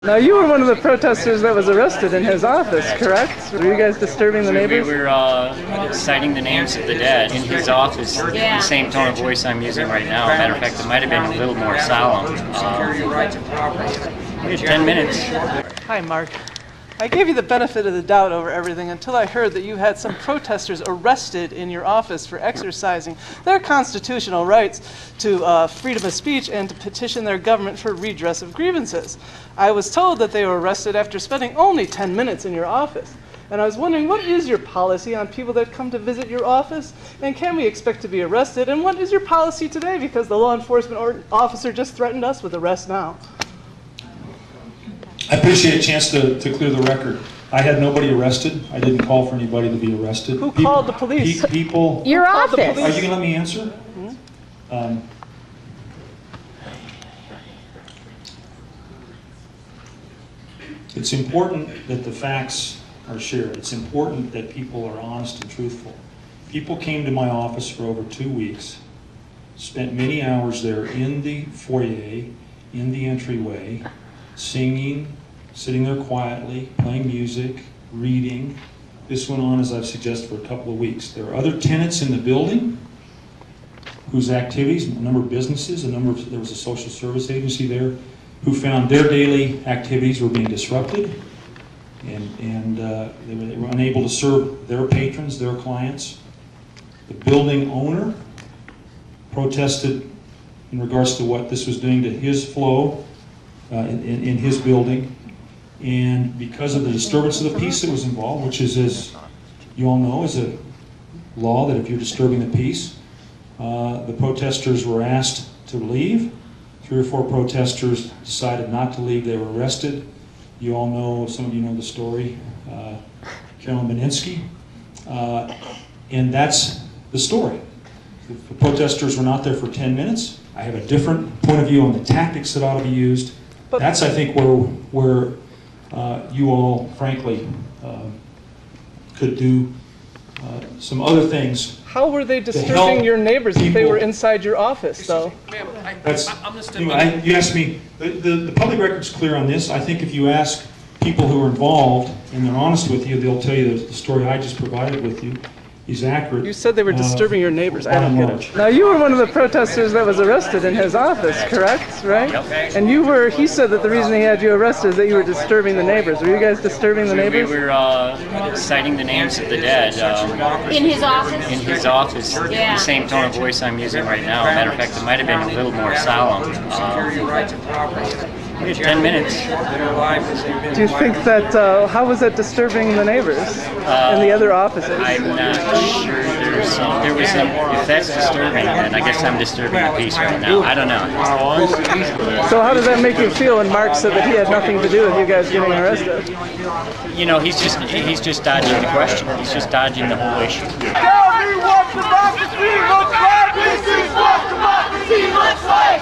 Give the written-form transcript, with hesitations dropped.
Now, you were one of the protesters that was arrested in his office, correct? Were you guys disturbing the neighbors? We were citing the names of the dead in his office, the same tone of voice I'm using right now. Matter of fact, it might have been a little more solemn. We had 10 minutes. Hi, Mark. I gave you the benefit of the doubt over everything until I heard that you had some protesters arrested in your office for exercising their constitutional rights to freedom of speech and to petition their government for redress of grievances. I was told that they were arrested after spending only 10 minutes in your office. And I was wondering, what is your policy on people that come to visit your office? And can we expect to be arrested? And what is your policy today? Because the law enforcement officer just threatened us with arrest now. I appreciate a chance to clear the record. I had nobody arrested. I didn't call for anybody to be arrested. Who called the police? People. Your office. Are you going to let me answer? Mm-hmm. It's important that the facts are shared. It's important that people are honest and truthful. People came to my office for over 2 weeks, spent many hours there in the foyer, in the entryway, singing, sitting there quietly, playing music, reading. This went on, as I've suggested, for a couple of weeks. There are other tenants in the building whose activities, a number of businesses, there was a social service agency there, who found their daily activities were being disrupted, and they were unable to serve their patrons, their clients. The building owner protested in regards to what this was doing to his flow in his building, and because of the disturbance of the peace that was involved, which is, as you all know, is a law that if you're disturbing the peace, the protesters were asked to leave. 3 or 4 protesters decided not to leave. They were arrested. You all know, some of you know the story, Carolyn Beninsky, and that's the story. The protesters were not there for 10 minutes. I have a different point of view on the tactics that ought to be used. That's, I think, where you all, frankly, could do some other things. How were they disturbing your neighbors if they were inside your office, though? You asked me, the public record's clear on this. I think if you ask people who are involved and they're honest with you, they'll tell you the story I just provided with you is accurate. You said they were disturbing your neighbors. I don't get it. Now, you were one of the protesters that was arrested in his office, correct? Right? Yep. And he said that the reason he had you arrested is that you were disturbing the neighbors. Were you guys disturbing the neighbors? We were citing the names of the dead. In his office? In his office, the same tone of voice I'm using right now. Matter of fact, it might have been a little more solemn. We had 10 minutes. Do you think that, how was that disturbing the neighbors in the other offices? I'm not sure if that's disturbing, then I guess I'm disturbing the peace right now. I don't know. So how does that make you feel when Mark said that he had nothing to do with you guys getting arrested? You know, he's just dodging the question. He's just dodging the whole issue. Tell me what democracy looks like! This is what democracy looks like!